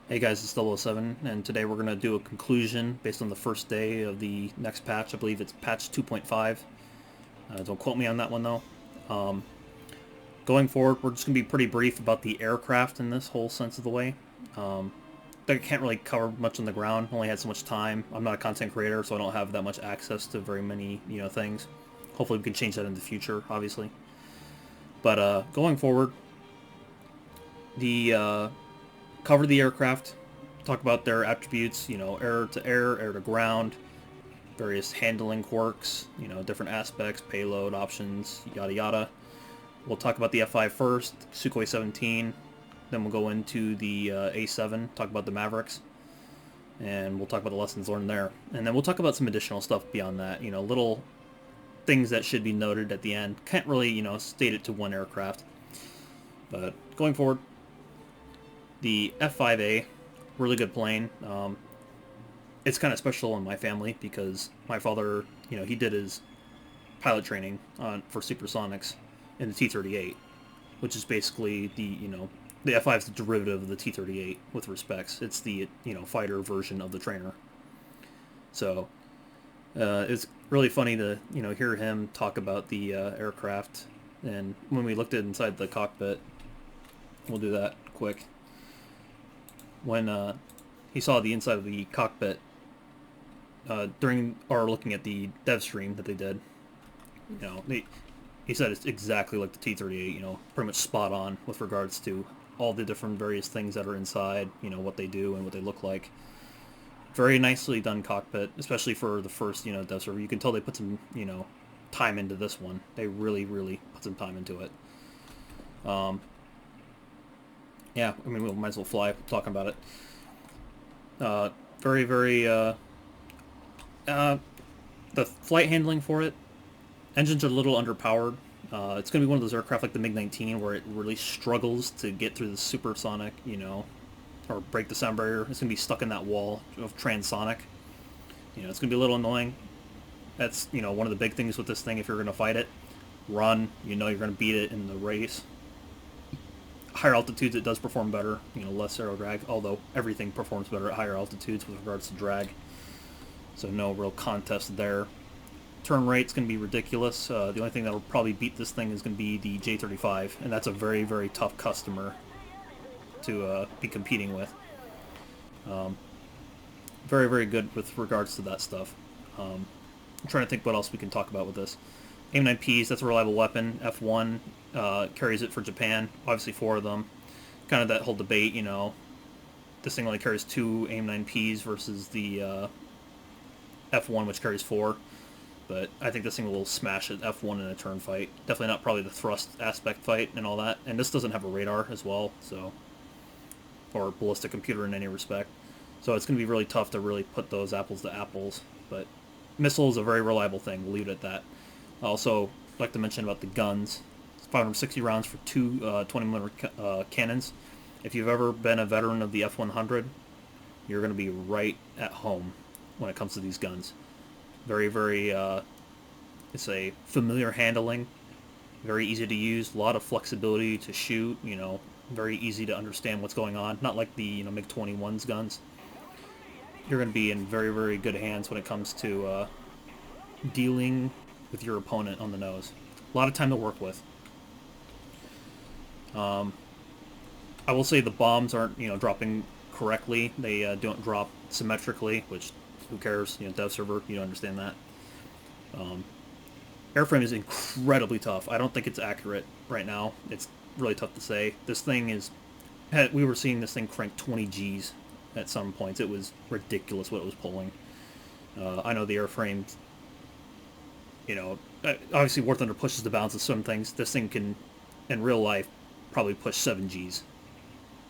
Hey guys, it's 007, and today we're going to do a conclusion based on the first day of the next patch. I believe it's patch 2.5. Don't quote me on that one though. Um, Going forward, we're just going to be pretty brief about the aircraft in this whole sense of the way. Um, I can't really cover much on the ground. Only had so much time. I'm not a content creator, so I don't have that much access to very many things. Hopefully, we can change that in the future, obviously. But going forward, the cover the aircraft, talk about their attributes, air to air, air to ground, various handling quirks, different aspects, payload options, yada yada. We'll talk about the F5 first, Sukhoi 17, then we'll go into the A7, talk about the Mavericks, and we'll talk about the lessons learned there. And then we'll talk about some additional stuff beyond that, little things that should be noted at the end. Can't really, state it to one aircraft. But going forward, the F5A, really good plane. It's kind of special in my family because my father, he did his pilot training for supersonics in the T-38, which is basically the F5 is the derivative of the T-38 with respects. It's the, fighter version of the trainer. So it's really funny to, hear him talk about the aircraft. And when we looked at inside the cockpit, we'll do that quick. When he saw the inside of the cockpit, during our looking at the dev stream that they did, he said it's exactly like the T-38, pretty much spot on with regards to all the different various things that are inside, what they do and what they look like. Very nicely done cockpit, especially for the first, dev server. You can tell they put some, time into this one. They really, really put some time into it. Yeah, I mean, we might as well fly talking about it. Very, very, the flight handling for it, engines are a little underpowered. It's going to be one of those aircraft like the MiG-19 where it really struggles to get through the supersonic, or break the sound barrier. It's going to be stuck in that wall of transonic. It's going to be a little annoying. That's, one of the big things with this thing if you're going to fight it. Run, you're going to beat it in the race. Higher altitudes it does perform better, less aero drag, although everything performs better at higher altitudes with regards to drag. So no real contest there. Turn rate's going to be ridiculous. The only thing that will probably beat this thing is going to be the J35, and that's a very, very tough customer to be competing with. Very, very good with regards to that stuff. I'm trying to think what else we can talk about with this. AIM-9Ps, that's a reliable weapon. F1 carries it for Japan, obviously 4 of them. Kind of that whole debate, this thing only carries 2 AIM-9Ps versus the F1, which carries 4. But I think this thing will smash at F1 in a turn fight. Definitely not probably the thrust aspect fight and all that. And this doesn't have a radar as well, so, or ballistic computer in any respect. So it's going to be really tough to really put those apples to apples. But missile is a very reliable thing. We'll leave it at that. Also, like to mention about the guns. It's 560 rounds for 2 20mm cannons. If you've ever been a veteran of the F-100, you're going to be right at home when it comes to these guns. Very, very, it's a familiar handling, very easy to use, a lot of flexibility to shoot, very easy to understand what's going on. Not like the, MiG-21's guns. You're going to be in very, very good hands when it comes to dealing with your opponent on the nose. A lot of time to work with. I will say the bombs aren't, dropping correctly. They don't drop symmetrically, which, who cares? Dev server, you understand that. Airframe is incredibly tough. I don't think it's accurate right now. It's really tough to say. This thing is... We were seeing this thing crank 20 Gs at some points. It was ridiculous what it was pulling. I know the airframe, obviously War Thunder pushes the bounds of some things. This thing can, in real life, probably push 7 Gs.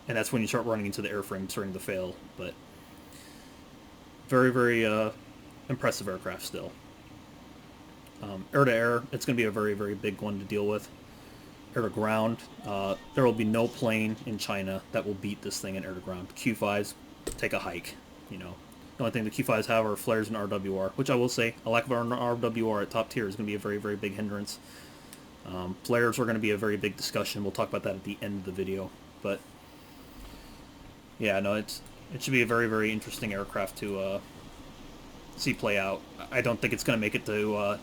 And that's when you start running into the airframe starting to fail. But very, very impressive aircraft still. Air-to-air, it's going to be a very, very big one to deal with. Air-to-ground, there will be no plane in China that will beat this thing in air-to-ground. Q5s take a hike, The only thing the Q5s have are flares and RWR, which I will say, a lack of RWR at top tier is going to be a very, very big hindrance. Flares are going to be a very big discussion. We'll talk about that at the end of the video. But Yeah, no, it should be a very, very interesting aircraft to see play out. I don't think it's going to make it to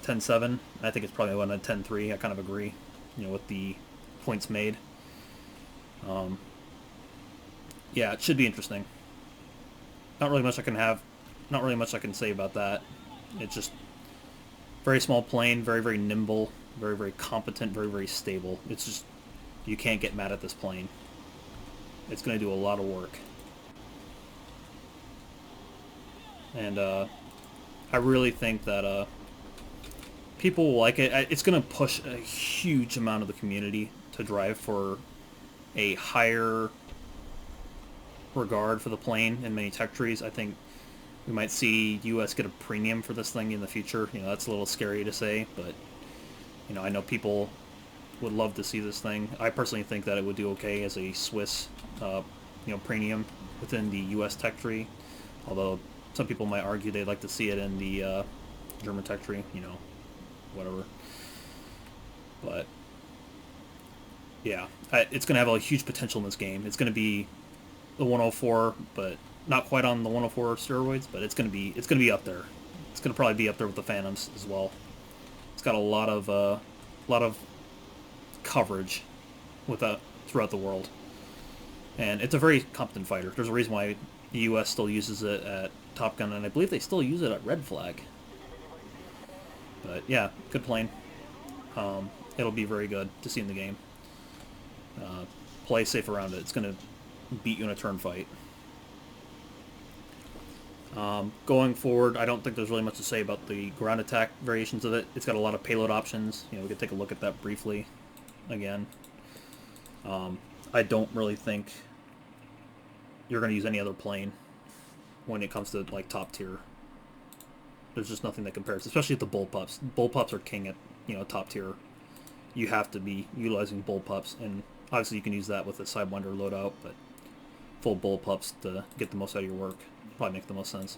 10.7. I think it's probably going to 10.3. I kind of agree, with the points made. Yeah, it should be interesting. Not really much I can have. Not really much I can say about that. It's just very small plane, very, very nimble, very, very competent, very, very stable. It's just, you can't get mad at this plane. It's going to do a lot of work. And I really think that people will like it. It's going to push a huge amount of the community to drive for a higher regard for the plane in many tech trees. I think we might see US get a premium for this thing in the future. That's a little scary to say, but I know people would love to see this thing. I personally think that it would do okay as a Swiss premium within the US tech tree, although some people might argue they'd like to see it in the German tech tree, whatever. But yeah, it's going to have a huge potential in this game. It's going to be the 104, but not quite on the 104 steroids, but it's going to be up there. It's going to probably be up there with the Phantoms as well. It's got a lot of coverage throughout the world, and it's a very competent fighter. There's a reason why the U.S. still uses it at Top Gun, and I believe they still use it at Red Flag. But yeah, good plane. It'll be very good to see in the game. Play safe around it. It's going to beat you in a turn fight. Going forward, I don't think there's really much to say about the ground attack variations of it. It's got a lot of payload options. We could take a look at that briefly again. I don't really think you're going to use any other plane when it comes to like top tier. There's just nothing that compares, especially with the bullpups. Bullpups are king at top tier. You have to be utilizing bullpups, and obviously you can use that with a Sidewinder loadout, but full bullpups to get the most out of your work probably make the most sense.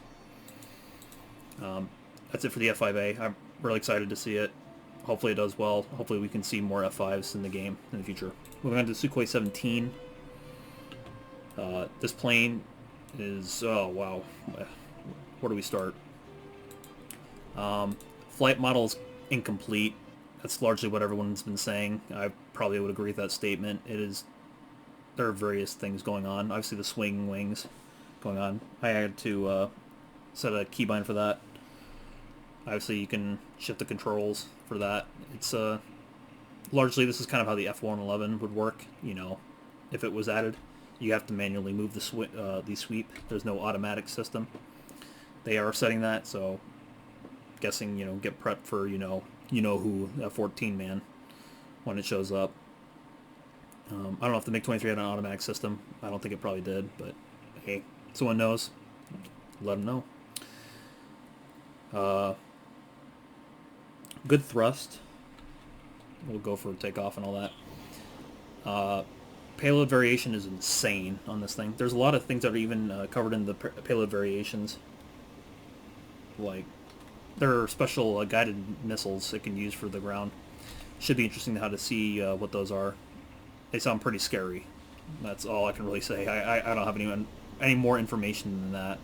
That's it for the F5A. I'm really excited to see it. Hopefully it does well. Hopefully we can see more F5s in the game in the future. Moving on to Sukhoi 17. This plane is... oh, wow. Where do we start? Flight model is incomplete. That's largely what everyone's been saying. I probably would agree with that statement. There are various things going on. Obviously the swing wings going on. I had to set a keybind for that. Obviously you can shift the controls for that. It's largely this is kind of how the F111 would work. If it was added, you have to manually move the sweep. There's no automatic system. They are setting that, so guessing get prepped for who F-14 man when it shows up. I don't know if the MiG-23 had an automatic system. I don't think it probably did, but hey, someone knows. Let them know. Good thrust. We'll go for takeoff and all that. Payload variation is insane on this thing. There's a lot of things that are even covered in the payload variations. Like, there are special guided missiles it can use for the ground. Should be interesting how to see what those are. They sound pretty scary. That's all I can really say. I don't have any more information than that.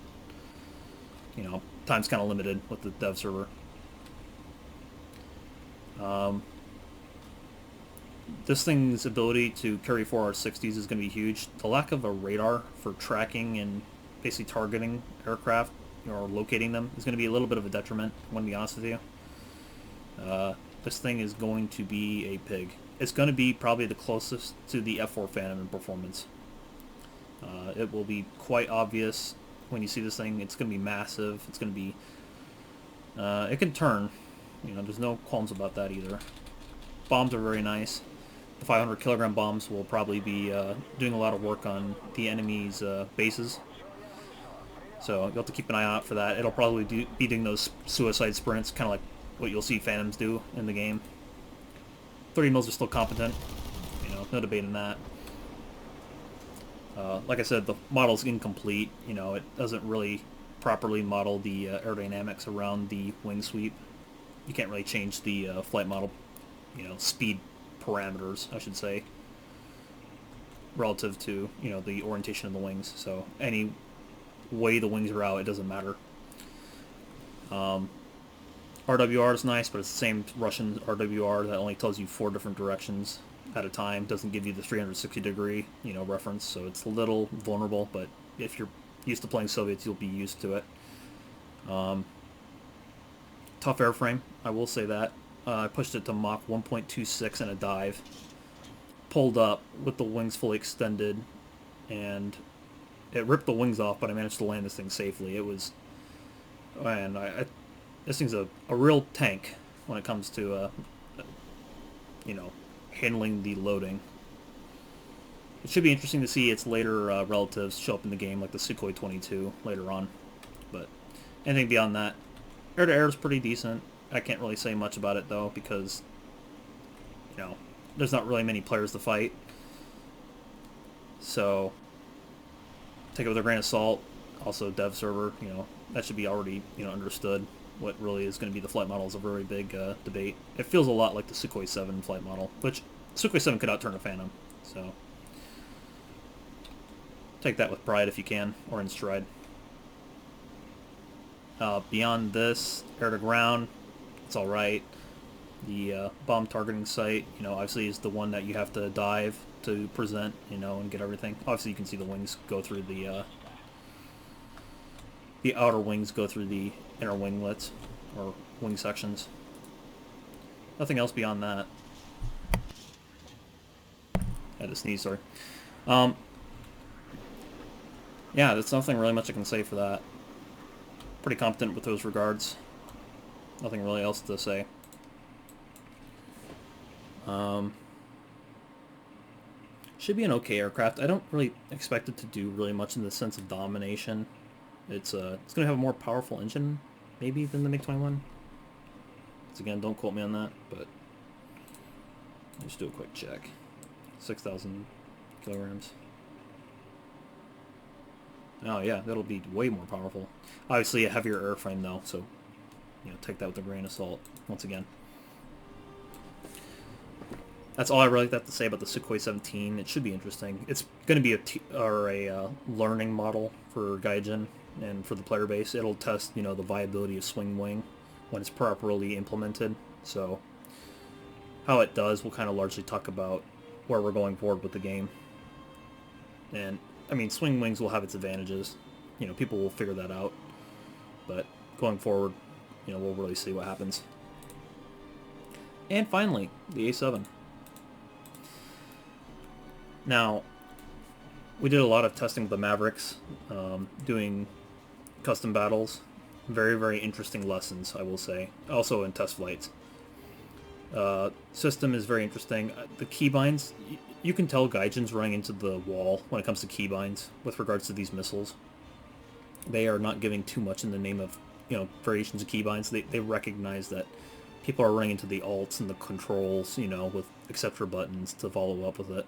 Time's kind of limited with the dev server. This thing's ability to carry 4R60s is going to be huge. The lack of a radar for tracking and basically targeting aircraft or locating them is going to be a little bit of a detriment, I'm going to be honest with you. This thing is going to be a pig. It's going to be probably the closest to the F4 Phantom in performance. It will be quite obvious when you see this thing. It's going to be massive. It's going to be... it can turn. There's no qualms about that either. Bombs are very nice. The 500 kilogram bombs will probably be doing a lot of work on the enemy's bases. So you'll have to keep an eye out for that. It'll probably be doing those suicide sprints, kind of like what you'll see Phantoms do in the game. 30 mils are still competent. No debate in that. Like I said, the model's incomplete. It doesn't really properly model the aerodynamics around the wing sweep. You can't really change the flight model, speed parameters, I should say. relative to, you know, the orientation of the wings. So any way the wings are out, it doesn't matter. RWR is nice, but it's the same Russian RWR that only tells you 4 different directions at a time. Doesn't give you the 360 degree, you know, reference. So it's a little vulnerable, but if you're used to playing Soviets, you'll be used to it. Tough airframe, I will say that. I pushed it to Mach 1.26 in a dive. Pulled up with the wings fully extended, and it ripped the wings off, but I managed to land this thing safely. It was, man, this thing's a real tank when it comes to, you know, handling the loading. It should be interesting to see its later relatives show up in the game, like the Sukhoi 22 later on. But anything beyond that, air-to-air is pretty decent. I can't really say much about it, though, because, you know, there's not really many players to fight. So take it with a grain of salt. Also, dev server, you know, that should be already, you know, understood. What really is going to be the flight model is a very big debate. It feels a lot like the Sukhoi 7 flight model, which Sukhoi 7 could outturn a Phantom. So take that with pride if you can, or in stride. Beyond this, air-to-ground, it's alright. The bomb targeting site, you know, obviously is the one that you have to dive to present, you know, and get everything. Obviously you can see the wings go through the outer wings go through the inner winglets, or wing sections. Nothing else beyond that. I had to sneeze, sorry. Yeah, there's nothing really much I can say for that. Pretty competent with those regards. Nothing really else to say. Should be an okay aircraft. I don't really expect it to do really much in the sense of domination. It's going to have a more powerful engine, maybe, than the MiG-21. Once again, don't quote me on that, but let's do a quick check. 6,000 kilograms. Oh yeah, that'll be way more powerful. Obviously a heavier airframe though, so, you know, take that with a grain of salt, once again. That's all I really have to say about the Sukhoi 17. It should be interesting. It's going to be a learning model for Gaijin and for the player base. It'll test, you know, the viability of swing wing when it's properly implemented. So how it does, we'll kind of largely talk about where we're going forward with the game. And I mean, swing wings will have its advantages. You know, people will figure that out. But going forward, you know, we'll really see what happens. And finally, the A7. Now, we did a lot of testing with the Mavericks, doing custom battles. Very, very interesting lessons, I will say. Also in test flights. System is very interesting. The keybinds, you can tell Gaijin's running into the wall when it comes to keybinds with regards to these missiles. They are not giving too much in the name of, you know, variations of keybinds. They recognize that people are running into the alts and the controls, you know, with etc buttons to follow up with it.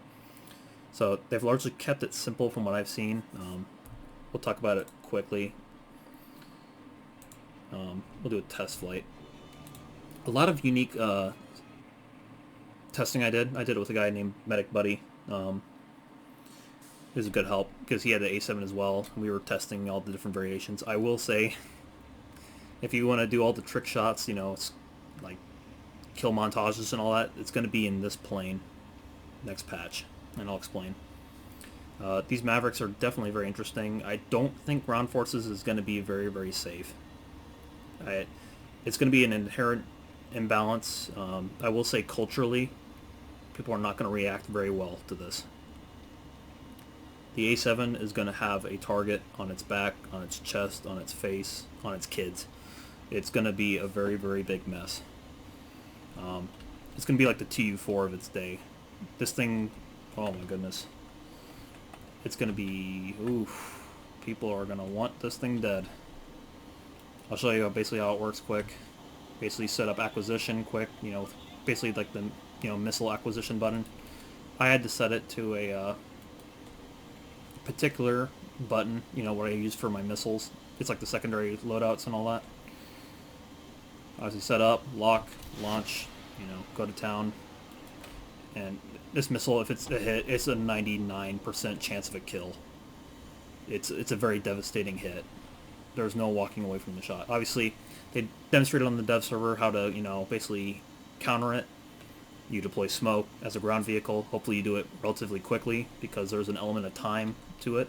So they've largely kept it simple from what I've seen. We'll talk about it quickly. We'll do a test flight. A lot of unique testing I did it with a guy named Medic Buddy. It was a good help because he had the A7 as well. We were testing all the different variations. I will say, if you want to do all the trick shots, you know, it's like kill montages and all that, it's going to be in this plane next patch, and I'll explain. These Mavericks are definitely very interesting. I don't think ground forces is going to be very, very safe. It's going to be an inherent imbalance. I will say culturally, people are not going to react very well to this. The A7 is going to have a target on its back, on its chest, on its face, on its kids. It's going to be a very, very big mess. It's going to be like the Tu-4 of its day. This thing, oh my goodness. It's going to be, oof, people are going to want this thing dead. I'll show you basically how it works quick. Basically set up acquisition quick, you know, basically like the, you know, missile acquisition button. I had to set it to a particular button, you know, what I use for my missiles. It's like the secondary loadouts and all that. Obviously set up, lock, launch, you know, go to town. And This missile, if it's a hit, it's a 99% chance of a kill. It's a very devastating hit. There's no walking away from the shot. Obviously, they demonstrated on the dev server how to, basically counter it. You deploy smoke as a ground vehicle. Hopefully you do it relatively quickly because there's an element of time to it.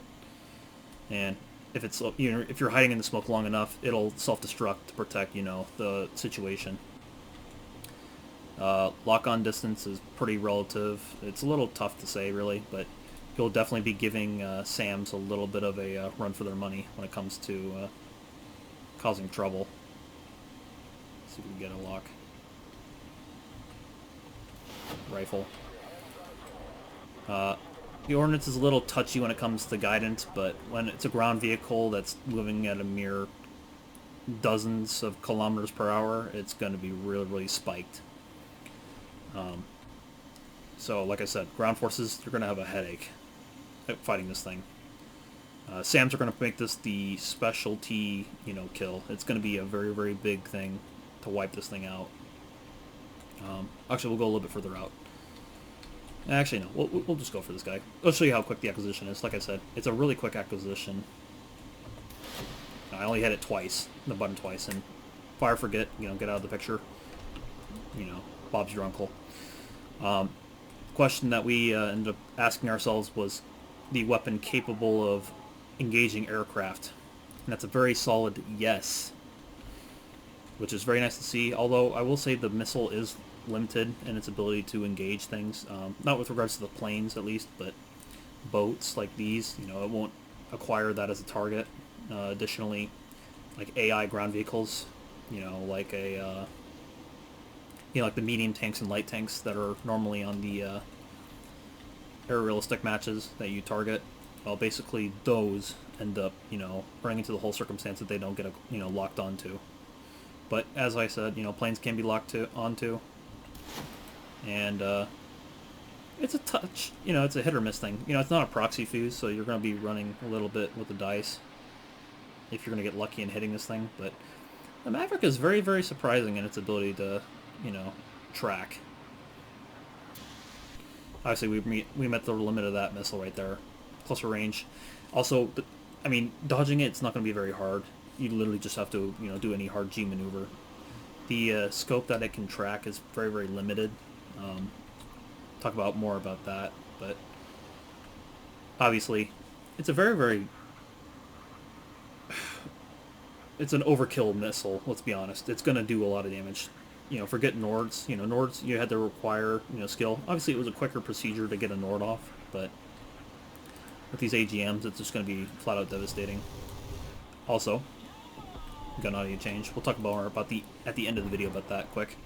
And if you're hiding in the smoke long enough, it'll self-destruct to protect, the situation. Lock-on distance is pretty relative. It's a little tough to say, really, but you'll definitely be giving SAMs a little bit of a run for their money when it comes to causing trouble. Let's see if we can get a lock. Rifle. The Ordnance is a little touchy when it comes to guidance, but when it's a ground vehicle that's moving at a mere dozens of kilometers per hour, it's going to be really, really spiked. So, like I said, ground forces, they're going to have a headache fighting this thing. SAMs are going to make this the specialty, kill. It's going to be a very, very big thing to wipe this thing out. Actually, we'll go a little bit further out. Actually, no. We'll just go for this guy. I'll show you how quick the acquisition is. Like I said, it's a really quick acquisition. I only hit it twice, the button twice, and fire, forget, get out of the picture. Bob's your uncle. Question that we ended up asking ourselves was the weapon capable of engaging aircraft? And that's a very solid yes, which is very nice to see, although I will say the missile is limited in its ability to engage things. Not with regards to the planes, at least, but boats like these, it won't acquire that as a target. Additionally, like AI ground vehicles, like like the medium tanks and light tanks that are normally on the air realistic matches that you target. Well, basically those end up, running into the whole circumstance that they don't get, locked onto. But as I said, planes can be locked onto, and it's a touch, it's a hit or miss thing. It's not a proxy fuse, so you're going to be running a little bit with the dice if you're going to get lucky in hitting this thing. But the Maverick is very, very surprising in its ability to, track. Obviously, we met the limit of that missile right there. Closer range. Also, dodging it's not going to be very hard. You literally just have to, do any hard G maneuver. The scope that it can track is very, very limited. Talk more about that, but obviously, it's a very, very... It's an overkill missile, let's be honest. It's going to do a lot of damage. Forget Nords. Nords, you had to require, skill. Obviously, it was a quicker procedure to get a Nord off, but with these AGMs, it's just going to be flat-out devastating. Also, gun audio change. We'll talk more about at the end of the video about that quick.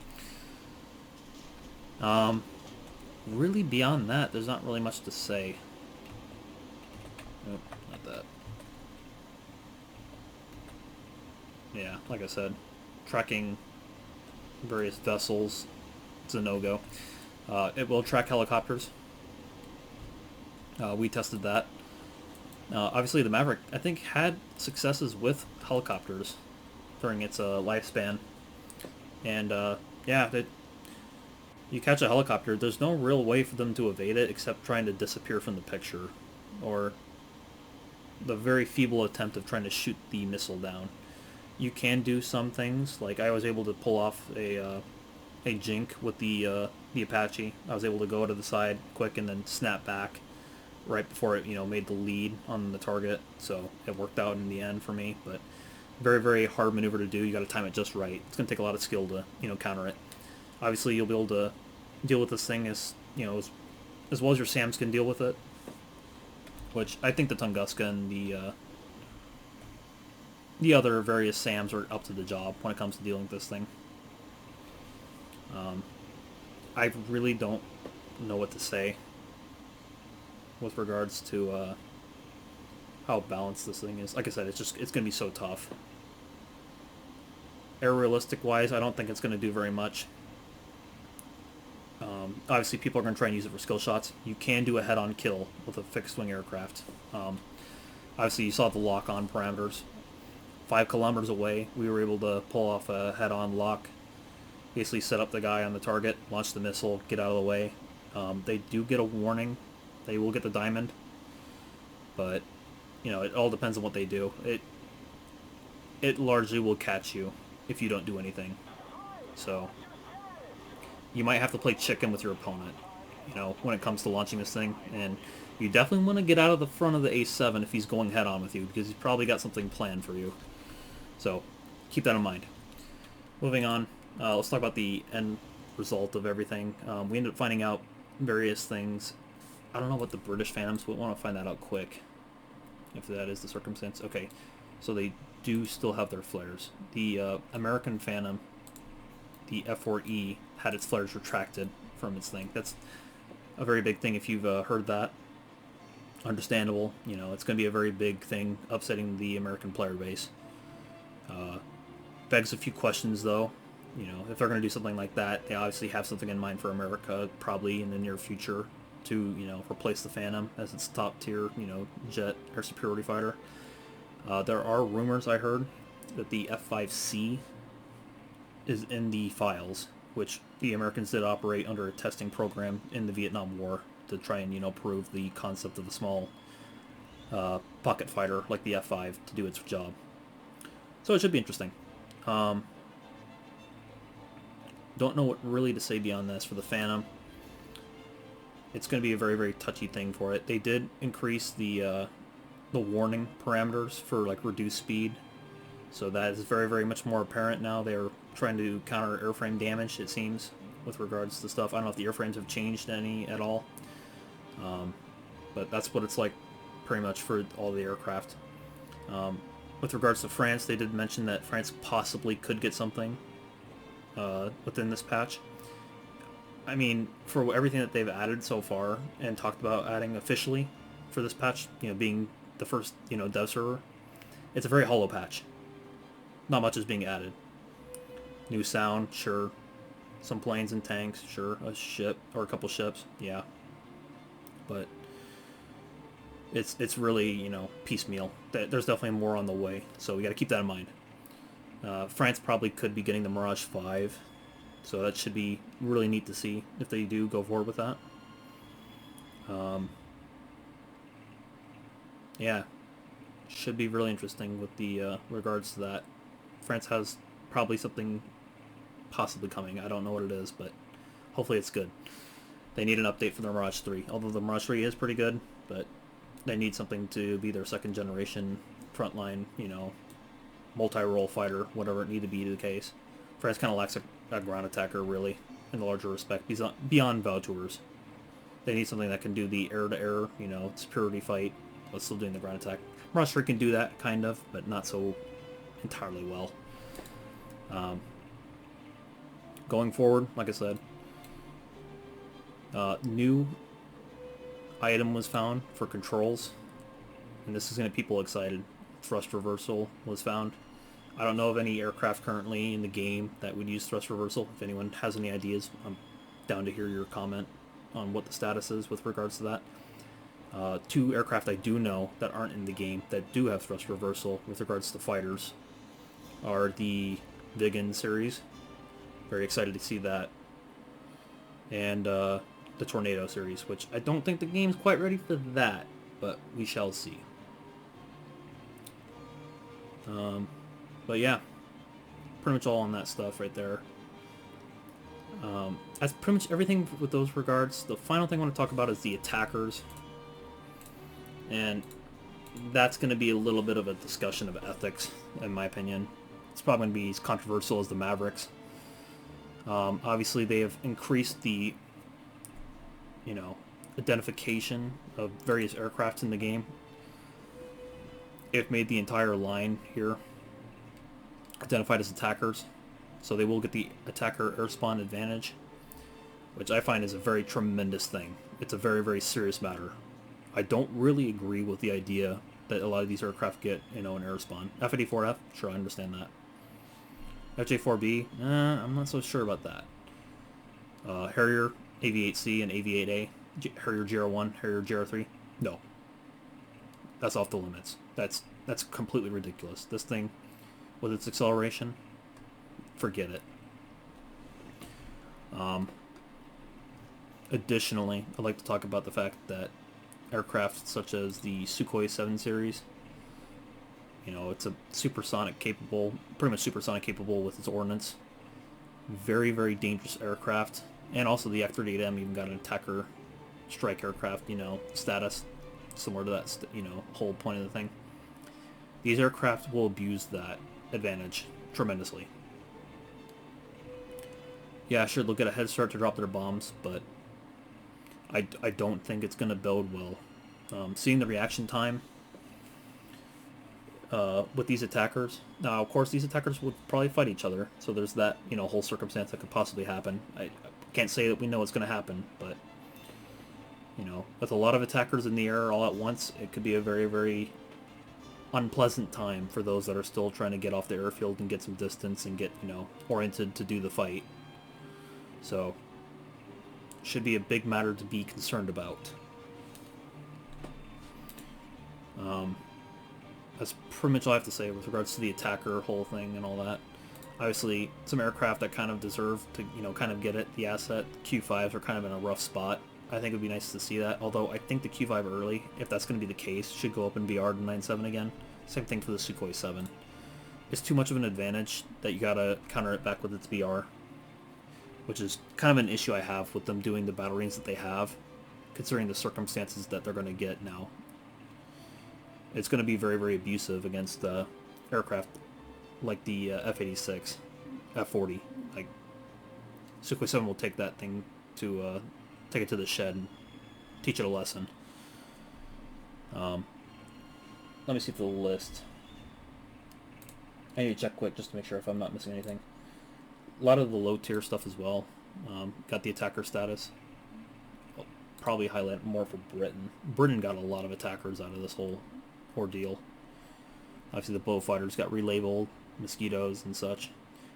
Really, beyond that, there's not really much to say. Nope, not that. Yeah, like I said, tracking various vessels, it's a no-go. It will track helicopters. We tested that. Obviously, the Maverick, I think, had successes with helicopters during its lifespan. And, yeah, you catch a helicopter, there's no real way for them to evade it except trying to disappear from the picture, or the very feeble attempt of trying to shoot the missile down. You can do some things, like I was able to pull off a jink with the Apache. I was able to go to the side quick and then snap back right before it, made the lead on the target, so it worked out in the end for me, but very, very hard maneuver to do. You got to time it just right. It's going to take a lot of skill to, counter it. Obviously, you'll be able to deal with this thing as well as your SAMs can deal with it, which I think the Tunguska and the other various SAMs are up to the job when it comes to dealing with this thing. I really don't know what to say with regards to how balanced this thing is. Like I said, it's going to be so tough. Air realistic wise, I don't think it's going to do very much. Obviously, people are going to try and use it for skill shots. You can do a head-on kill with a fixed-wing aircraft. Obviously, you saw the lock-on parameters. 5 kilometers away, we were able to pull off a head-on lock. Basically set up the guy on the target, launch the missile, get out of the way, They do get a warning. They will get the diamond, but you know, it all depends on what they do. It largely will catch you if you don't do anything. So you might have to play chicken with your opponent, you know, when it comes to launching this thing. And you definitely want to get out of the front of the A7 if he's going head on with you, because he's probably got something planned for you. So keep that in mind. Moving on, let's talk about the end result of everything. We ended up finding out various things. I don't know what the British Phantoms, but we want to find that out quick, if that is the circumstance. Okay, so they do still have their flares. The American Phantom, the F4E, had its flares retracted from its thing. That's a very big thing if you've heard that. Understandable. You know, it's going to be a very big thing, upsetting the American player base. Begs a few questions, though. You know, if they're going to do something like that, they obviously have something in mind for America, probably in the near future, to, you know, replace the Phantom as its top tier, you know, jet air superiority fighter. There are rumors I heard that the F5C is in the files, which the Americans did operate under a testing program in the Vietnam War to try and, you know, prove the concept of the small pocket fighter like the F5 to do its job. So it should be interesting. Don't know what really to say beyond this for the Phantom. It's going to be a very, very touchy thing for it. They did increase the warning parameters for like reduced speed, so that is very, very much more apparent now. They're trying to counter airframe damage, it seems, with regards to stuff. I don't know if the airframes have changed any at all, but that's what it's like pretty much for all the aircraft. With regards to France, they did mention that France possibly could get something within this patch. I mean, for everything that they've added so far and talked about adding officially for this patch, you know, being the first, you know, dev server, it's a very hollow patch. Not much is being added. New sound, sure. Some planes and tanks, sure. A ship or a couple ships, yeah. But it's really, you know, piecemeal. There's definitely more on the way, so we got to keep that in mind. France probably could be getting the Mirage 5, so that should be really neat to see if they do go forward with that. Yeah, should be really interesting with the regards to that. France has probably something possibly coming. I don't know what it is, but hopefully it's good. They need an update for the Mirage 3, although the Mirage 3 is pretty good, but they need something to be their second generation frontline, you know, multi-role fighter, whatever it need to be the case. France kind of lacks a ground attacker, really, in the larger respect, beyond Vautours. They need something that can do the air-to-air, you know, superiority fight, while still doing the ground attack. Mirage 3 can do that, kind of, but not so entirely well. Going forward, like I said, new item was found for controls, and this is going to get people excited. Thrust reversal was found. I don't know of any aircraft currently in the game that would use thrust reversal. If anyone has any ideas, I'm down to hear your comment on what the status is with regards to that. Two aircraft I do know that aren't in the game that do have thrust reversal with regards to fighters are the Viggen series. Very excited to see that. And the Tornado series, which I don't think the game's quite ready for that, but we shall see. But yeah, pretty much all on that stuff right there. That's pretty much everything with those regards. The final thing I want to talk about is the attackers. And that's going to be a little bit of a discussion of ethics, in my opinion. It's probably going to be as controversial as the Mavericks. Obviously, they have increased the, you know, identification of various aircraft in the game. They've made the entire line here identified as attackers, so they will get the attacker air spawn advantage, which I find is a very tremendous thing. It's a very, very serious matter. I don't really agree with the idea that a lot of these aircraft get, you know, an air spawn. F-84F, sure, I understand that. FJ-4B, I'm not so sure about that. Harrier, AV-8C, and AV-8A, Harrier GR1, Harrier GR3, no. That's off the limits. That's completely ridiculous. This thing, with its acceleration, forget it. Additionally, I'd like to talk about the fact that aircraft such as the Sukhoi 7 series, you know, it's a supersonic capable, pretty much supersonic capable with its ordnance. Very, very dangerous aircraft. And also the F-38M even got an attacker strike aircraft, you know, status, similar to that, you know, whole point of the thing. These aircraft will abuse that advantage tremendously. Yeah, sure, they'll get a head start to drop their bombs, but I don't think it's going to bode well. Seeing the reaction time with these attackers. Now, of course, these attackers would probably fight each other, so there's that, you know, whole circumstance that could possibly happen. I can't say that we know what's going to happen, but, you know, with a lot of attackers in the air all at once, it could be a very, very unpleasant time for those that are still trying to get off the airfield and get some distance and get, you know, oriented to do the fight. So, should be a big matter to be concerned about. That's pretty much all I have to say with regards to the attacker whole thing and all that. Obviously, some aircraft that kind of deserve to, you know, kind of get it, the asset. Q5s are kind of in a rough spot. I think it would be nice to see that, although I think the Q5 early, if that's going to be the case, should go up in BR to 9.7 again. Same thing for the Sukhoi 7. It's too much of an advantage that you gotta counter it back with its BR, which is kind of an issue I have with them doing the battle range that they have, considering the circumstances that they're going to get now. It's going to be very, very abusive against aircraft like the F-86, F-40. Like, Sukhoi 7 will take that thing to take it to the shed and teach it a lesson. Let me see if the list. I need to check quick just to make sure if I'm not missing anything. A lot of the low tier stuff as well. Got the attacker status. I'll probably highlight more for Britain. Britain got a lot of attackers out of this whole ordeal. Obviously the Beaufighters got relabeled, Mosquitoes and such,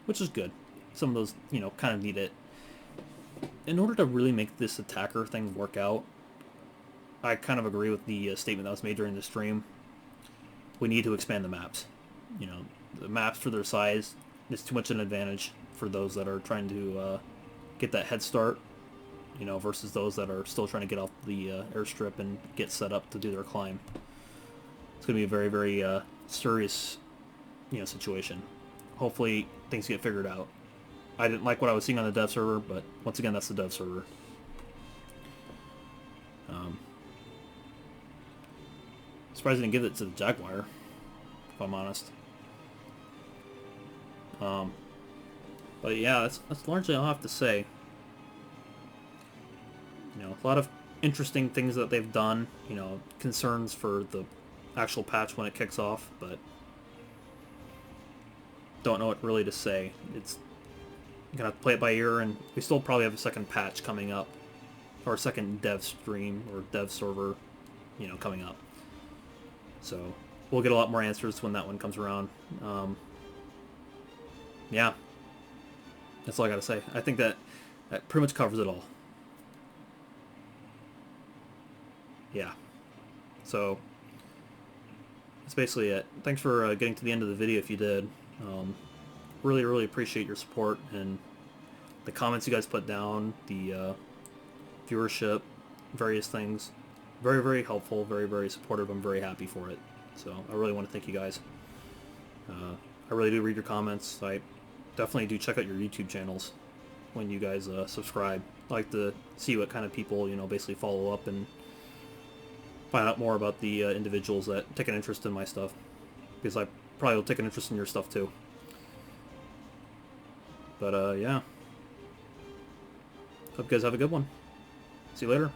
which is good. Some of those, you know, kind of need it. In order to really make this attacker thing work out, I kind of agree with the statement that was made during the stream. We need to expand the maps. You know, the maps for their size is too much an advantage for those that are trying to get that head start, you know, versus those that are still trying to get off the airstrip and get set up to do their climb. It's going to be a very, very serious, you know, situation. Hopefully things get figured out. I didn't like what I was seeing on the dev server, but once again, that's the dev server. Surprised I didn't give it to the Jaguar, if I'm honest. But yeah, that's largely all I have to say. You know, a lot of interesting things that they've done. You know, concerns for the actual patch when it kicks off, but don't know what really to say. It's gonna have to play it by ear, and we still probably have a second patch coming up, or a second dev stream or dev server, you know, coming up. So we'll get a lot more answers when that one comes around. Yeah, that's all I gotta say. I think that pretty much covers it all. Yeah. So that's basically it. Thanks for getting to the end of the video if you did. Really, really appreciate your support and the comments you guys put down, the viewership, various things. Very, very helpful, very, very supportive. I'm very happy for it. So I really want to thank you guys. I really do read your comments. I definitely do check out your YouTube channels when you guys subscribe. I like to see what kind of people, you know, basically follow up and find out more about the individuals that take an interest in my stuff, because I probably will take an interest in your stuff too. But yeah, hope you guys have a good one. See you later.